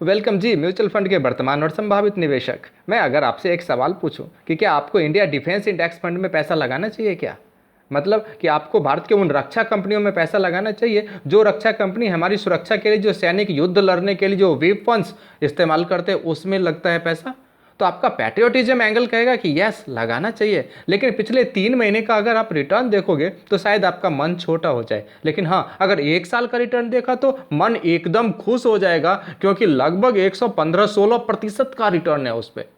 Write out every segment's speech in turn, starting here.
Welcome जी। Mutual fund के वर्तमान और संभावित निवेशक, मैं अगर आपसे एक सवाल पूछूं कि क्या आपको इंडिया डिफेंस इंडेक्स फंड में पैसा लगाना चाहिए क्या? मतलब कि आपको भारत के उन रक्षा कंपनियों में पैसा लगाना चाहिए जो रक्षा कंपनी हमारी सुरक्षा के लिए, जो सैनिक युद्ध लड़ने के लिए जो वेपन्स इस्तेमाल करते हैं, उसमें लगता है पैसा। तो आपका पैट्रियोटिज्म एंगल कहेगा कि यस, लगाना चाहिए। लेकिन पिछले 3 महीने का अगर आप रिटर्न देखोगे तो शायद आपका मन छोटा हो जाए। लेकिन हाँ, अगर 1 साल का रिटर्न देखा तो मन एकदम खुश हो जाएगा, क्योंकि लगभग 115-16% का रिटर्न है उस पर।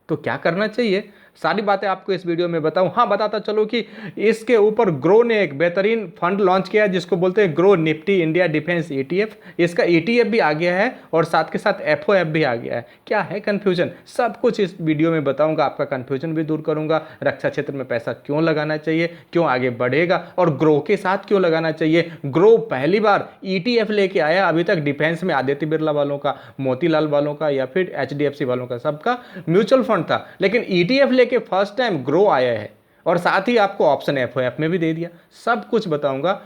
तो क्या करना चाहिए, सारी बातें आपको इस वीडियो में बताऊं। हाँ, बताता चलो कि इसके ऊपर ग्रो ने एक बेहतरीन फंड लॉन्च किया है जिसको बोलते हैं grow Nifty India defence ETF. इसका ईटीएफ भी आ गया है और साथ के साथ एफओएफ भी आ गया है। क्या है कंफ्यूजन, सब कुछ इस वीडियो में बताऊंगा। आपका कंफ्यूजन भी दूर करूंगा। रक्षा क्षेत्र में पैसा क्यों लगाना चाहिए, क्यों आगे बढ़ेगा, और ग्रो के साथ क्यों लगाना चाहिए। ग्रो पहली बार ईटीएफ लेके आया। अभी तक डिफेंस में आदित्य बिरला वालों का, मोतीलाल वालों का या फिर एचडीएफसी वालों का, सबका म्यूचुअल फंड था। लेकिन ईटीएफ लेके फर्स्ट टाइम ग्रो आया है और साथ ही आपको ऑप्शन एफओएफ में भी दे दिया। सब कुछ बताऊंगा।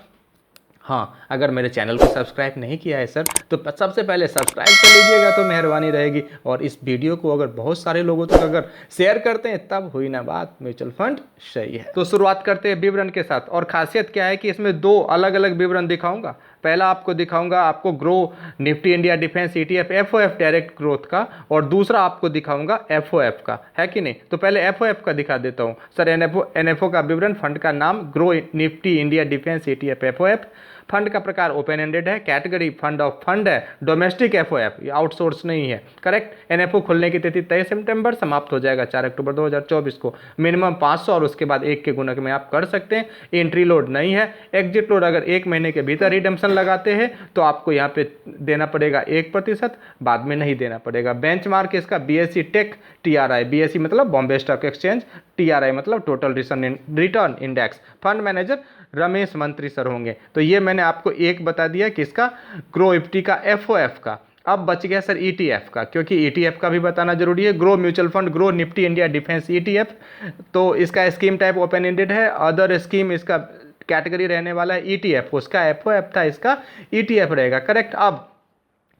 हाँ, अगर मेरे चैनल को सब्सक्राइब नहीं किया है सर, तो सबसे पहले सब्सक्राइब कर लीजिएगा तो मेहरबानी रहेगी। और इस वीडियो को अगर बहुत सारे लोगों तक अगर शेयर करते हैं तब हुई ना बात, म्यूचुअल फंड सही है। तो शुरुआत करते हैं विवरण के साथ। और खासियत क्या है कि इसमें 2 अलग अलग विवरण दिखाऊंगा। पहला आपको दिखाऊंगा आपको grow Nifty India defence ETF FOF direct growth का, और दूसरा आपको दिखाऊंगा एफओएफ का, है कि नहीं। तो पहले एफओएफ का दिखा देता हूं। सर, एनएफओ का विवरण, फंड का नाम grow Nifty India defence ETF FOF. Fund का प्रकार ओपन एंडेड है। कैटेगरी फंड ऑफ फंड है। डोमेस्टिक एफओएफ, ये आउटसोर्स नहीं है। करेक्ट। एनएफओ खुलने की तिथि 23 सितंबर, समाप्त हो जाएगा 4 अक्टूबर 2024 को। मिनिमम 500 और उसके बाद 1 के गुणक में आप कर सकते हैं। एंट्री लोड नहीं है। एग्जिट लोड अगर 1 महीने के भीतर रिडम्पशन लगाते हैं तो आपको यहाँ पे देना पड़ेगा 1%, बाद में नहीं देना पड़ेगा। बेंचमार्क इसका बीएसई टेक टीआरआई, बीएसई मतलब बॉम्बे स्टॉक एक्सचेंज, टीआरआई मतलब total return index. Fund manager Ramesh मंत्री सर होंगे। तो ये मैंने आपको एक बता दिया किसका, ग्रो निफ्टी का एफओएफ का। अब बच गया सर ईटीएफ का, क्योंकि ईटीएफ का भी बताना जरूरी है। Grow mutual fund grow Nifty India defence ETF, तो इसका स्कीम टाइप ओपन एंडेड है। अदर स्कीम इसका कैटेगरी रहने वाला है ईटीएफ, उसका एफओएफ था, इसका ईटीएफ रहेगा। करेक्ट। अब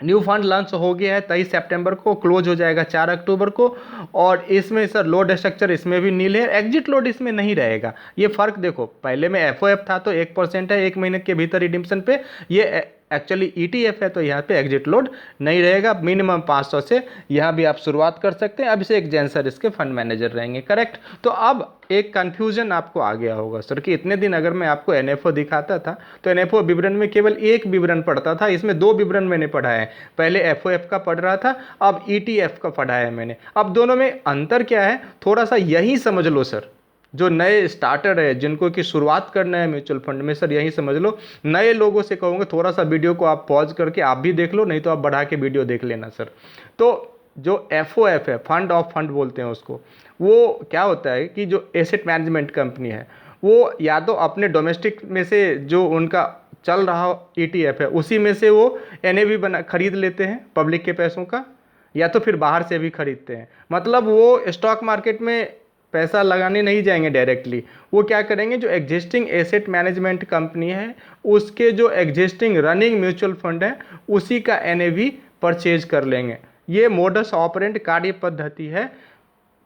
न्यू फंड लॉन्च हो गया है 23 सितंबर को, क्लोज हो जाएगा 4 अक्टूबर को। और इसमें सर लोड स्ट्रक्चर इसमें भी नील है, एग्जिट लोड इसमें नहीं रहेगा। ये फर्क देखो, पहले में एफओएफ था तो 1% है 1 महीने के भीतर रिडीम्पशन पे, ये एक्चुअली ईटीएफ है तो यहाँ पे एग्जिट लोड नहीं रहेगा। मिनिमम 500 से यहाँ भी आप शुरुआत कर सकते हैं। अभिषेक जैन सर इसके फंड मैनेजर रहेंगे। करेक्ट। तो अब एक कंफ्यूजन आपको आ गया होगा सर कि इतने दिन अगर मैं आपको एनएफओ दिखाता था तो एनएफओ विवरण में केवल एक विवरण पढ़ता था, इसमें 2 विवरण मैंने पढ़ा है। पहले एफओएफ का पढ़ रहा था, अब ईटीएफ का पढ़ा है मैंने। अब दोनों में अंतर क्या है, थोड़ा सा यही समझ लो सर। जो नए स्टार्टर है, जिनको की शुरुआत करना है म्यूचुअल फंड में, सर यही समझ लो। नए लोगों से कहूँगा थोड़ा सा वीडियो को आप पॉज करके आप भी देख लो, नहीं तो आप बढ़ा के वीडियो देख लेना सर। तो जो एफओएफ है, फंड ऑफ फंड बोलते हैं उसको, वो क्या होता है कि जो एसेट मैनेजमेंट कंपनी है वो या तो अपने डोमेस्टिक में से जो उनका चल रहा ईटीएफ है उसी में से वो एनएवी बना खरीद लेते हैं पब्लिक के पैसों का, या तो फिर बाहर से भी खरीदते हैं। मतलब वो स्टॉक मार्केट में पैसा लगाने नहीं जाएंगे डायरेक्टली। वो क्या करेंगे, जो एग्जिस्टिंग एसेट मैनेजमेंट कंपनी है उसके जो एग्जिस्टिंग रनिंग म्यूचुअल फंड है उसी का एनएवी परचेज कर लेंगे। ये मोडस ऑपरेंड कार्य पद्धति है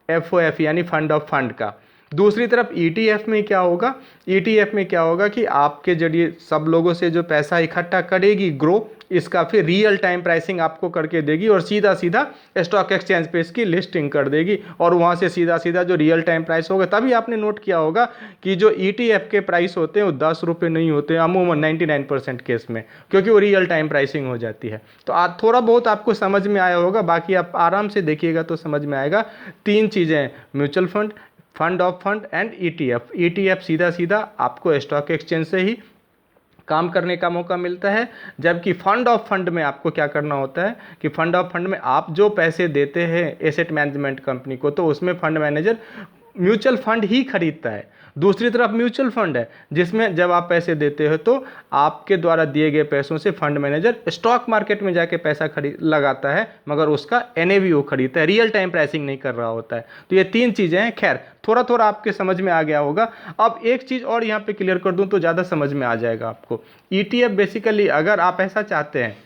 एफओएफ यानी फंड ऑफ फंड का। दूसरी तरफ ईटीएफ में क्या होगा, ईटीएफ में क्या होगा कि आपके जरिए सब लोगों से जो पैसा इकट्ठा करेगी ग्रो, इसका फिर रियल टाइम प्राइसिंग आपको करके देगी और सीधा सीधा स्टॉक एक्सचेंज पे इसकी लिस्टिंग कर देगी और वहाँ से सीधा सीधा जो रियल टाइम प्राइस होगा। तभी आपने नोट किया होगा कि जो ईटीएफ के प्राइस होते हैं वो 10 रुपये नहीं होते अमूमन 99% केस में, क्योंकि वो रियल टाइम प्राइसिंग हो जाती है। तो आज थोड़ा बहुत आपको समझ में आया होगा, बाकी आप आराम से देखिएगा तो समझ में आएगा। 3 चीज़ें हैं, mutual fund, fund of fund and ETF. ETF सीधा सीधा आपको स्टॉक एक्सचेंज से ही काम करने का मौका मिलता है, जबकि फंड ऑफ फंड में आपको क्या करना होता है कि फंड ऑफ फंड में आप जो पैसे देते हैं एसेट मैनेजमेंट कंपनी को तो उसमें फंड मैनेजर म्यूचुअल फंड ही खरीदता है। दूसरी तरफ म्यूचुअल फंड है जिसमें जब आप पैसे देते हो तो आपके द्वारा दिए गए पैसों से फंड मैनेजर स्टॉक मार्केट में जाके पैसा खरीद लगाता है, मगर उसका एनएवी वो खरीदता है, रियल टाइम प्राइसिंग नहीं कर रहा होता है। तो ये 3 चीज़ें हैं। खैर थोड़ा थोड़ा आपके समझ में आ गया होगा। अब एक चीज़ और यहाँ पे क्लियर कर दूँ तो ज़्यादा समझ में आ जाएगा आपको। ईटीएफ बेसिकली अगर आप ऐसा चाहते हैं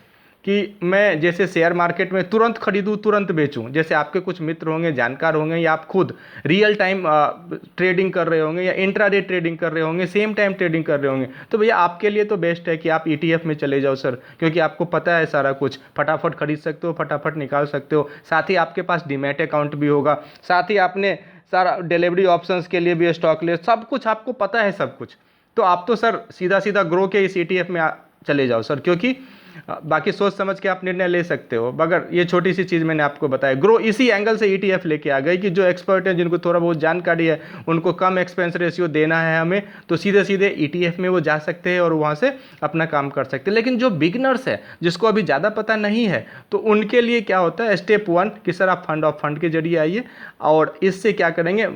कि मैं जैसे शेयर मार्केट में तुरंत खरीदूं तुरंत बेचूं, जैसे आपके कुछ मित्र होंगे, जानकार होंगे, या आप खुद रियल टाइम ट्रेडिंग कर रहे होंगे या इंट्राडे ट्रेडिंग कर रहे होंगे, सेम टाइम ट्रेडिंग कर रहे होंगे, तो भैया आपके लिए तो बेस्ट है कि आप ईटीएफ में चले जाओ सर, क्योंकि आपको पता है सारा कुछ, फटाफट खरीद सकते हो, फटाफट निकाल सकते हो, साथ ही आपके पास डीमैट अकाउंट भी होगा, साथ ही आपने सारा डिलीवरी ऑप्शंस के लिए भी स्टॉक ले, सब कुछ आपको पता है सब कुछ। तो आप तो सर सीधा सीधा ग्रो के इस ईटीएफ में चले जाओ सर, क्योंकि बाकी सोच समझ के आप निर्णय ले सकते हो। मगर ये छोटी सी चीज़ मैंने आपको बताया, ग्रो इसी एंगल से ईटीएफ लेके आ गई कि जो एक्सपर्ट हैं, जिनको थोड़ा बहुत जानकारी है, उनको कम एक्सपेंस रेशियो देना है हमें, तो सीधे सीधे ईटीएफ में वो जा सकते हैं और वहाँ से अपना काम कर सकते हैं। लेकिन जो बिगनर्स है, जिसको अभी ज़्यादा पता नहीं है, तो उनके लिए क्या होता है, स्टेप 1 कि सर आप फंड ऑफ फंड के जरिए आइए, और इससे क्या करेंगे,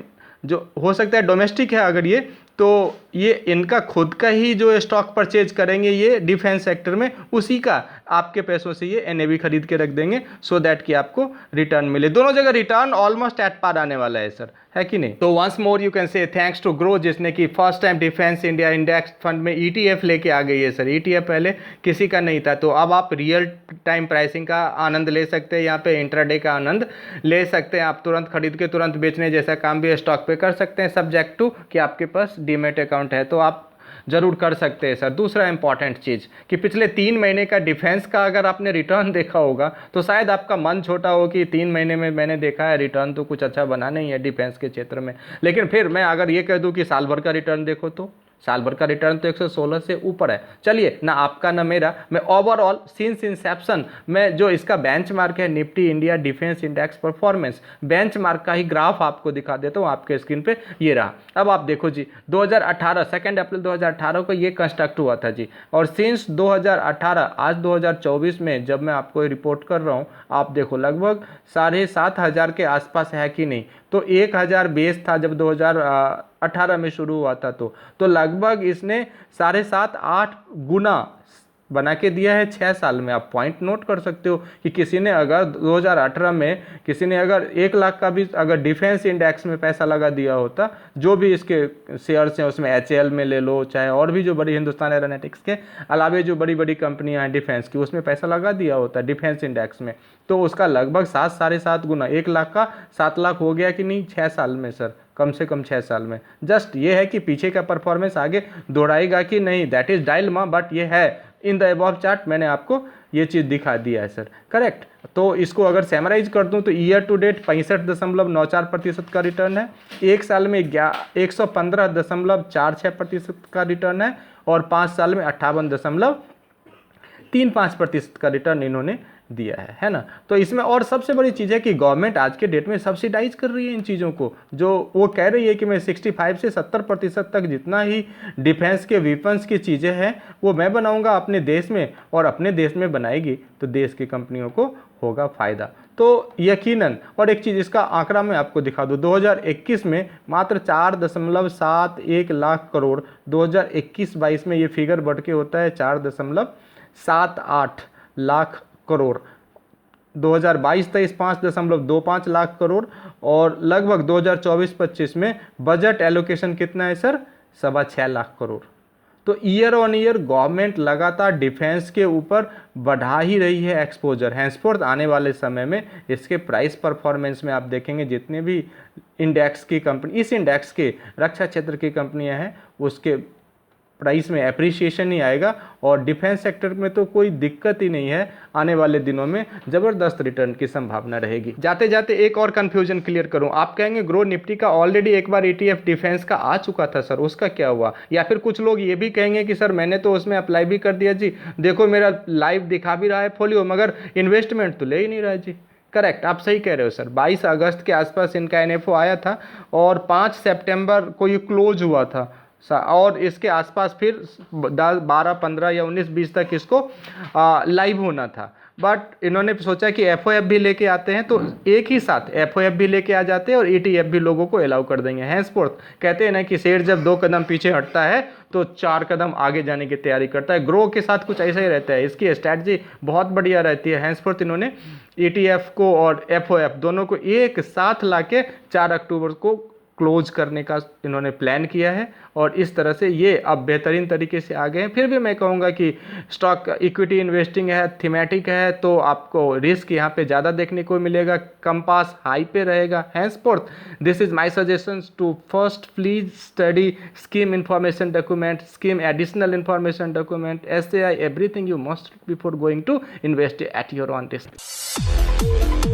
जो हो सकता है डोमेस्टिक है अगर ये, तो ये इनका खुद का ही जो स्टॉक परचेज करेंगे ये डिफेंस सेक्टर में, उसी का आपके पैसों से ये एनएवी खरीद के रख देंगे, सो दैट कि आपको रिटर्न मिले। दोनों जगह रिटर्न ऑलमोस्ट एट पार आने वाला है सर, है कि नहीं। तो once more you can say thanks to Groww, जिसने कि first time defence India index fund में ईटीएफ लेके आ गई है सर। ईटीएफ पहले किसी का नहीं था, तो अब आप रियल टाइम प्राइसिंग का आनंद ले सकते हैं, यहाँ पे इंट्राडे का आनंद ले सकते हैं, आप तुरंत खरीद के तुरंत बेचने जैसा काम भी स्टॉक पे कर सकते हैं, सब्जेक्ट टू कि आपके पास डीमैट अकाउंट है, तो आप जरूर कर सकते हैं सर। दूसरा इंपॉर्टेंट चीज़ कि पिछले 3 महीने का डिफेंस का अगर आपने रिटर्न देखा होगा, तो शायद आपका मन छोटा हो कि 3 महीने में मैंने देखा है रिटर्न तो कुछ अच्छा बना नहीं है डिफेंस के क्षेत्र में। लेकिन फिर मैं अगर ये कह दूं कि साल भर का रिटर्न देखो, तो साल भर का रिटर्न तो 116 से ऊपर है। चलिए, ना आपका ना मेरा, मैं ओवरऑल सिंस इंसेप्शन में जो इसका बेंचमार्क है Nifty India defence index performance, benchmark का ही ग्राफ आपको दिखा देता हूँ आपके स्क्रीन पे, ये रहा। अब आप देखो जी, 2018 2 अप्रैल 2018 को ये कंस्ट्रक्ट हुआ था जी, और सिंस 2018 आज 2024 में जब मैं आपको रिपोर्ट कर रहा हूँ, आप देखो लगभग 7,500 के आसपास है कि नहीं। तो 1000 बेस था जब 2018 में शुरू हुआ था, तो लगभग इसने 7.5-8 गुना बना के दिया है 6 साल में। आप पॉइंट नोट कर सकते हो कि किसी ने अगर 2018 में किसी ने अगर 1 लाख का भी अगर डिफेंस इंडेक्स में पैसा लगा दिया होता, जो भी इसके शेयर्स हैं उसमें HAL में ले लो, चाहे और भी जो बड़ी हिंदुस्तान एरोनॉटिक्स के अलावा जो बड़ी बड़ी कंपनियां हैं डिफेंस की, उसमें पैसा लगा दिया होता डिफेंस इंडेक्स में, तो उसका लगभग 7-7.5 गुना, 1 लाख का 7 लाख हो गया कि नहीं 6 साल में सर, कम से कम 6 साल में। जस्ट ये है कि पीछे का परफॉर्मेंस आगे दौड़ाएगा कि नहीं, दैट इज डायलेमा, बट ये है इन द अबव चार्ट, मैंने आपको ये चीज़ दिखा दिया है सर, करेक्ट। तो इसको अगर सैमराइज कर दूं तो ईयर टू डेट 65.94% का रिटर्न है, 1 साल में 115.46% का रिटर्न है, और 5 साल में 58.35% का रिटर्न इन्होंने दिया है ना। तो इसमें और सबसे बड़ी चीज़ है कि गवर्नमेंट आज के डेट में सब्सिडाइज कर रही है इन चीज़ों को, जो वो कह रही है कि मैं 65 से 70% तक जितना ही डिफेंस के वेपन्स की चीज़ें हैं वो मैं बनाऊंगा अपने देश में, और अपने देश में बनाएगी तो देश की कंपनियों को होगा फ़ायदा। तो यकीनन, और एक चीज़ इसका आंकड़ा मैं आपको दिखा दूँ, 2021 में मात्र 4.71 लाख करोड़, 2021-22 में ये फिगर बढ़ के होता है 4.78 लाख करोड़, 2022-23 5.25 लाख करोड़, और लगभग 2024-25 में बजट एलोकेशन कितना है सर, 6.25 लाख करोड़। तो ईयर ऑन ईयर गवर्नमेंट लगातार डिफेंस के ऊपर बढ़ा ही रही है एक्सपोजर। हैंसफोर्थ आने वाले समय में इसके प्राइस परफॉर्मेंस में आप देखेंगे जितने भी इंडेक्स की कंपनी, इस इंडेक्स के रक्षा क्षेत्र की कंपनियां हैं, उसके प्राइस में एप्रिसिएशन ही आएगा, और डिफेंस सेक्टर में तो कोई दिक्कत ही नहीं है, आने वाले दिनों में ज़बरदस्त रिटर्न की संभावना रहेगी। जाते जाते एक और कंफ्यूजन क्लियर करूं, आप कहेंगे ग्रो निफ्टी का ऑलरेडी एक बार ETF डिफेंस का आ चुका था सर, उसका क्या हुआ? या फिर कुछ लोग ये भी कहेंगे कि सर मैंने तो उसमें अप्लाई भी कर दिया जी, देखो मेरा लाइव दिखा भी रहा है फोलियो, मगर इन्वेस्टमेंट तो ले ही नहीं रहा जी। करेक्ट, आप सही कह रहे हो सर, 22 अगस्त के आसपास इनका NFO आया था, और 5 सितंबर को ये क्लोज हुआ था, और इसके आसपास फिर 12, 15 या 19, 20 तक इसको लाइव होना था। बट इन्होंने सोचा कि FOF भी लेके आते हैं, तो एक ही साथ FOF भी लेके आ जाते हैं और ETF भी लोगों को अलाउ कर देंगे। हैंसफोर्थ कहते हैं ना कि शेर जब 2 कदम पीछे हटता है तो 4 कदम आगे जाने की तैयारी करता है। ग्रो के साथ कुछ ऐसा ही रहता है, इसकी स्ट्रैटेजी बहुत बढ़िया रहती है। हैंसफोर्थ इन्होंने ETF को और FOF दोनों को एक साथ लाके 4 अक्टूबर को क्लोज करने का इन्होंने प्लान किया है और इस तरह से ये अब बेहतरीन तरीके से आ गए हैं। फिर भी मैं कहूँगा कि स्टॉक इक्विटी इन्वेस्टिंग है, थीमेटिक है, तो आपको रिस्क यहाँ पे ज़्यादा देखने को मिलेगा, कंपास हाई पे रहेगा। Henceforth this is my suggestions to first please study scheme information document, scheme additional information document, SAI, everything you must before going to invest at your own risk.